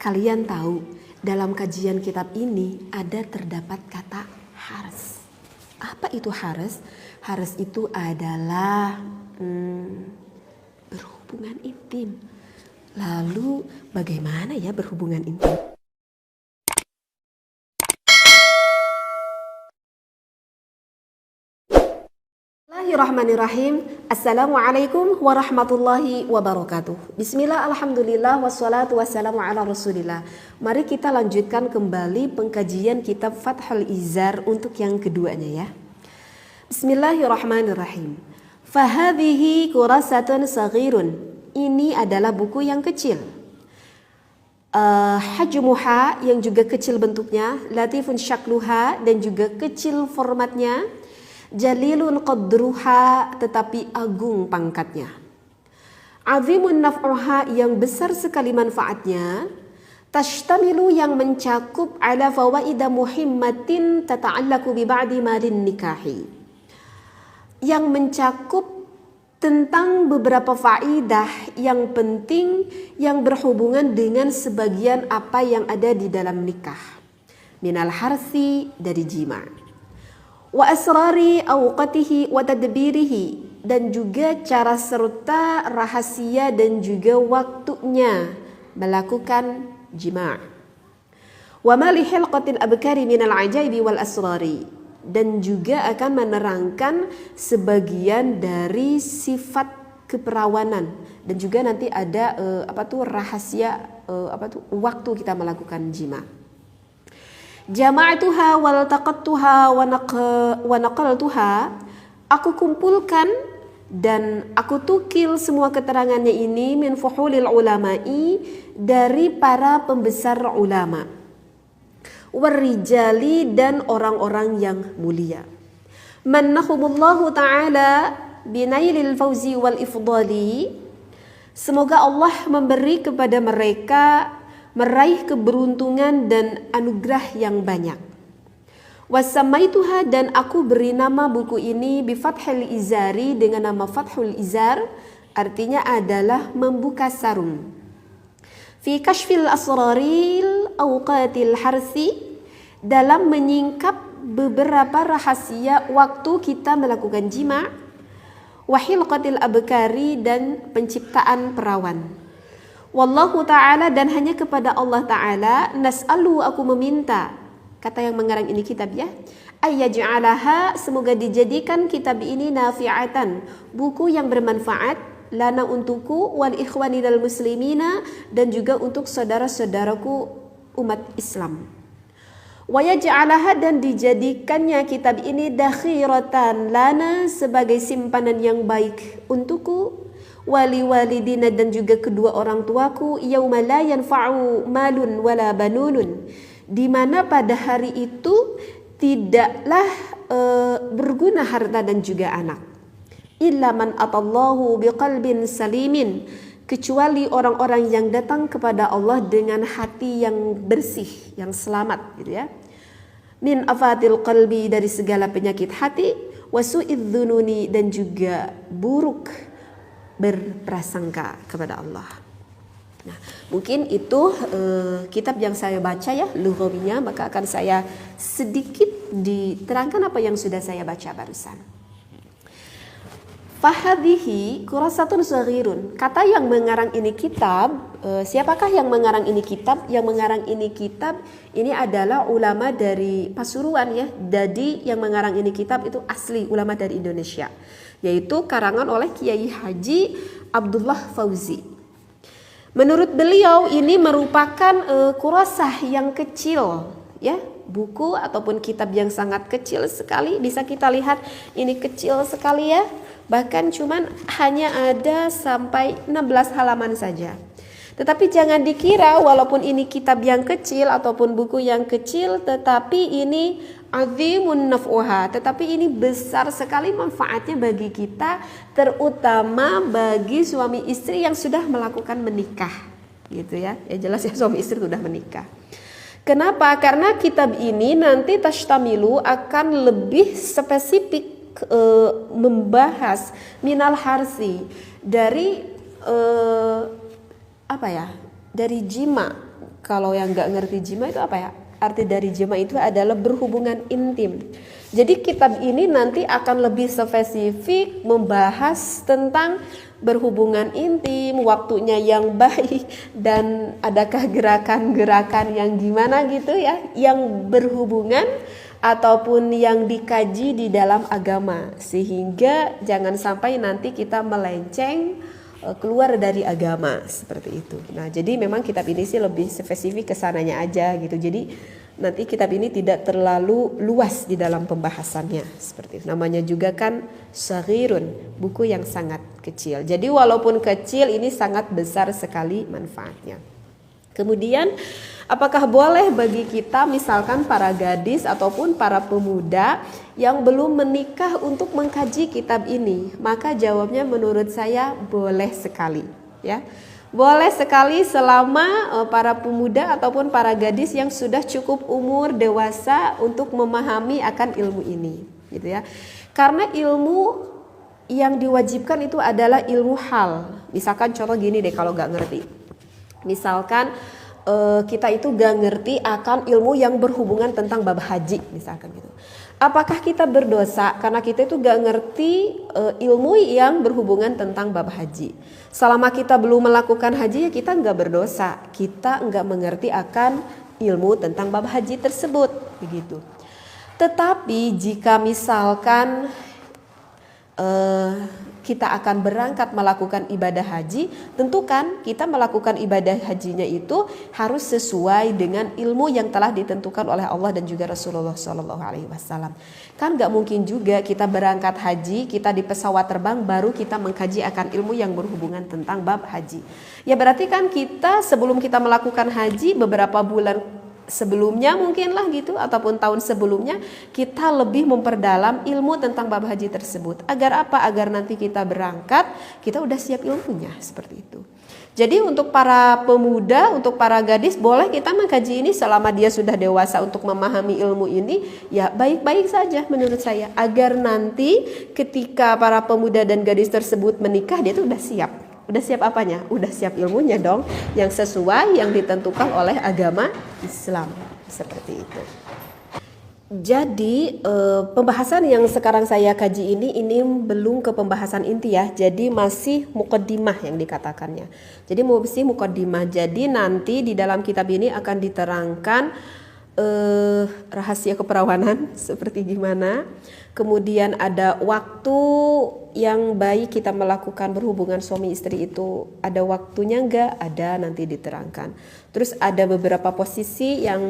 Kalian tahu, dalam kajian kitab ini terdapat kata haras. Apa itu haras? Haras itu adalah berhubungan intim. Lalu bagaimana ya berhubungan intim? Bismillahirrahmanirrahim. Assalamualaikum warahmatullahi wabarakatuh. Bismillah, alhamdulillah, wassalatu wassalamu ala rasulillah. Mari kita lanjutkan kembali pengkajian kitab Fathul Izar untuk yang keduanya ya. Bismillahirrahmanirrahim. Fahadhihi kurasatun saghirun. Ini adalah buku yang kecil. Hajmuha yang juga kecil bentuknya, latifun syakluha dan juga kecil formatnya. Jalilun qadruha tetapi agung pangkatnya. Azimun naf'uha yang besar sekali manfaatnya. Tashtamilu yang mencakup ala fawaida muhimmatin tata'allaku bi ba'di malin nikahi. Yang mencakup tentang beberapa faidah yang penting yang berhubungan dengan sebagian apa yang ada di dalam nikah. Minal harsi, dari jima'. Wa asrari awqatihi wa tadbirihi, dan juga cara serta rahasia dan juga waktunya melakukan jima'. Wa ma li hilqatil abkari minal ajaibi wal asrari, dan juga akan menerangkan sebagian dari sifat keperawanan dan juga nanti ada rahasia waktu kita melakukan jima'. Jama'atuha wal taqattuha wa naqaltuha, aku kumpulkan dan aku tukil semua keterangannya ini min fuhulil ulama'i, dari para pembesar ulama, warrijali, dan orang-orang yang mulia. Mannahumullahu ta'ala binailil fauzi wal ifdali, semoga Allah memberi kepada mereka meraih keberuntungan dan anugerah yang banyak. Wasamaituha, dan aku beri nama buku ini bi Fathul Izari, dengan nama Fathul Izar, artinya adalah membuka sarung. Fi kashfil asraril awqatil harsi, dalam menyingkap beberapa rahasia waktu kita melakukan jima'. Wa hilqatil abkari, dan penciptaan perawan. Wallahu ta'ala, dan hanya kepada Allah ta'ala, nas'alu, aku meminta, kata yang mengarang ini kitab ya, ayyaj'alaha, semoga dijadikan kitab ini nafi'atan, buku yang bermanfaat, lana untukku, wal ikhwani dal muslimina, dan juga untuk saudara-saudaraku umat Islam. Wa yaj'alaha, dan dijadikannya kitab ini dakhiratan lana, sebagai simpanan yang baik untukku, wali walidina, dan juga kedua orang tuaku, yauma la yanfa'u malun wala banunun, di mana pada hari itu tidaklah berguna harta dan juga anak. Illa man atallahu biqalbin salimin, kecuali orang-orang yang datang kepada Allah dengan hati yang bersih, yang selamat gitu ya. Min afatil qalbi, dari segala penyakit hati, wasu'idz dzununi, dan juga buruk berprasangka kepada Allah. Nah, mungkin itu kitab yang saya baca ya, lughawinya, maka akan saya sedikit diterangkan apa yang sudah saya baca barusan. Fahadhihi kurasatun saghirun. Kata yang mengarang ini kitab, siapakah yang mengarang ini kitab? Yang mengarang ini kitab ini adalah ulama dari Pasuruan ya. Jadi yang mengarang ini kitab itu asli ulama dari Indonesia, yaitu karangan oleh Kiai Haji Abdullah Fauzi. Menurut beliau ini merupakan kurasah yang kecil ya, buku ataupun kitab yang sangat kecil sekali. Bisa kita lihat ini kecil sekali ya, bahkan cuman hanya ada sampai 16 halaman saja. Tetapi jangan dikira walaupun ini kitab yang kecil ataupun buku yang kecil, tetapi ini azimun naf'uha, tetapi ini besar sekali manfaatnya bagi kita, terutama bagi suami istri yang sudah melakukan menikah gitu ya. Ya jelas ya, suami istri sudah menikah. Kenapa? Karena kitab ini nanti tashtamilu akan lebih spesifik membahas minal harsi, dari dari jima, Kalau yang nggak ngerti jima itu apa ya? Arti dari jima itu adalah berhubungan intim. Jadi kitab ini nanti akan lebih spesifik membahas tentang berhubungan intim, waktunya yang baik, dan adakah gerakan-gerakan yang gimana gitu ya, yang berhubungan ataupun yang dikaji di dalam agama, sehingga jangan sampai nanti kita melenceng keluar dari agama seperti itu. Nah, jadi memang kitab ini sih lebih spesifik ke sananya aja gitu. Jadi nanti kitab ini tidak terlalu luas di dalam pembahasannya seperti itu. Namanya juga kan saghirun, buku yang sangat kecil. Jadi walaupun kecil ini sangat besar sekali manfaatnya. Kemudian apakah boleh bagi kita misalkan para gadis ataupun para pemuda yang belum menikah untuk mengkaji kitab ini? Maka jawabnya menurut saya boleh sekali ya. Boleh sekali selama para pemuda ataupun para gadis yang sudah cukup umur dewasa untuk memahami akan ilmu ini gitu ya. Karena ilmu yang diwajibkan itu adalah ilmu hal. Misalkan contoh gini deh kalau gak ngerti. Misalkan kita itu gak ngerti akan ilmu yang berhubungan tentang bab haji misalkan gitu. Apakah kita berdosa karena kita itu gak ngerti ilmu yang berhubungan tentang bab haji? Selama kita belum melakukan haji ya kita gak berdosa. Kita gak mengerti akan ilmu tentang bab haji tersebut begitu. Tetapi jika misalkan kita akan berangkat melakukan ibadah haji, tentu kan kita melakukan ibadah hajinya itu harus sesuai dengan ilmu yang telah ditentukan oleh Allah dan juga Rasulullah SAW. Kan gak mungkin juga kita berangkat haji, kita di pesawat terbang baru kita mengkaji akan ilmu yang berhubungan tentang bab haji. Ya berarti kan kita sebelum kita melakukan haji beberapa bulan sebelumnya mungkin lah gitu ataupun tahun sebelumnya kita lebih memperdalam ilmu tentang bab haji tersebut. Agar apa? Agar nanti kita berangkat kita udah siap ilmunya seperti itu. Jadi untuk para pemuda, untuk para gadis boleh kita mengkaji ini selama dia sudah dewasa untuk memahami ilmu ini ya baik-baik saja menurut saya. Agar nanti ketika para pemuda dan gadis tersebut menikah dia tuh udah siap. Udah siap apanya? Udah siap ilmunya dong yang sesuai yang ditentukan oleh agama Islam seperti itu. Jadi pembahasan yang sekarang saya kaji ini belum ke pembahasan inti ya. Jadi masih muqaddimah yang dikatakannya. Jadi masih muqaddimah. Jadi nanti di dalam kitab ini akan diterangkan rahasia keperawanan seperti gimana. Kemudian ada waktu yang baik kita melakukan berhubungan suami istri itu ada waktunya enggak? Ada, nanti diterangkan. Terus ada beberapa posisi yang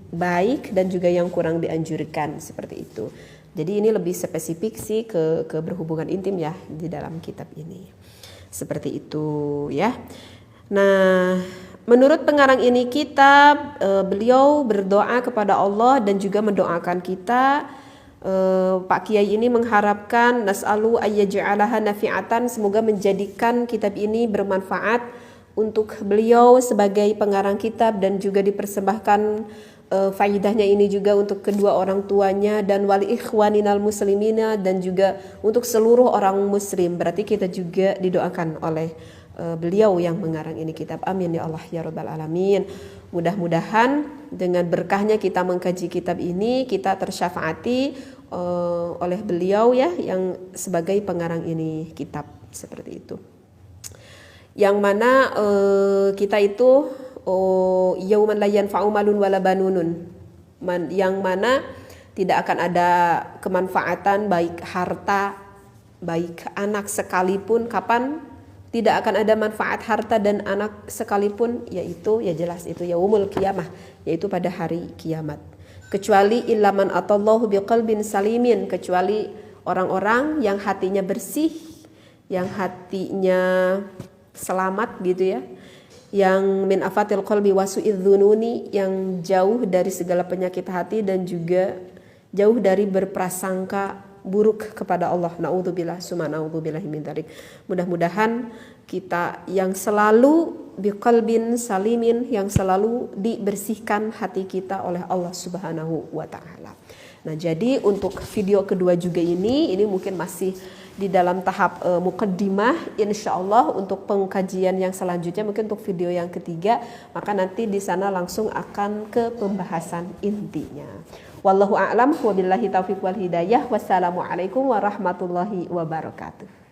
baik dan juga yang kurang dianjurkan seperti itu. Jadi ini lebih spesifik sih ke berhubungan intim ya di dalam kitab ini. Seperti itu ya. Nah, menurut pengarang ini kitab beliau berdoa kepada Allah dan juga mendoakan kita. Pak Kiai ini mengharapkan nas'alu ayyaj'alaha nafi'atan, semoga menjadikan kitab ini bermanfaat untuk beliau sebagai pengarang kitab dan juga dipersembahkan faidahnya ini juga untuk kedua orang tuanya dan wali ikhwaninal muslimina dan juga untuk seluruh orang muslim. Berarti kita juga didoakan oleh beliau yang mengarang ini kitab. Amin ya Allah ya rabbal alamin. Mudah-mudahan dengan berkahnya kita mengkaji kitab ini kita tersyafaati oleh beliau ya yang sebagai pengarang ini kitab seperti itu. Yang mana kita itu yauman la yanfa'u malun wala banunun, yang mana tidak akan ada kemanfaatan baik harta baik anak sekalipun. Kapan tidak akan ada manfaat harta dan anak sekalipun? Yaitu ya jelas itu yaumul qiyamah, yaitu pada hari kiamat. Kecuali ilaman atallahu biqalbin salimin, kecuali orang-orang yang hatinya bersih, yang hatinya selamat gitu ya, yang min afatil qalbi wasu'idzununi, yang jauh dari segala penyakit hati dan juga jauh dari berprasangka buruk kepada Allah. Naudzubillah summa naudzubillahi min dzalik. Mudah-mudahan kita yang selalu biqalbin salimin, yang selalu dibersihkan hati kita oleh Allah Subhanahu wa taala. Nah, jadi untuk video kedua juga ini mungkin masih di dalam tahap muqaddimah. Insyaallah untuk pengkajian yang selanjutnya mungkin untuk video yang ketiga, maka nanti di sana langsung akan ke pembahasan intinya. Wallahu a'lam wa billahi taufiq wal hidayah. Wassalamualaikum warahmatullahi wabarakatuh.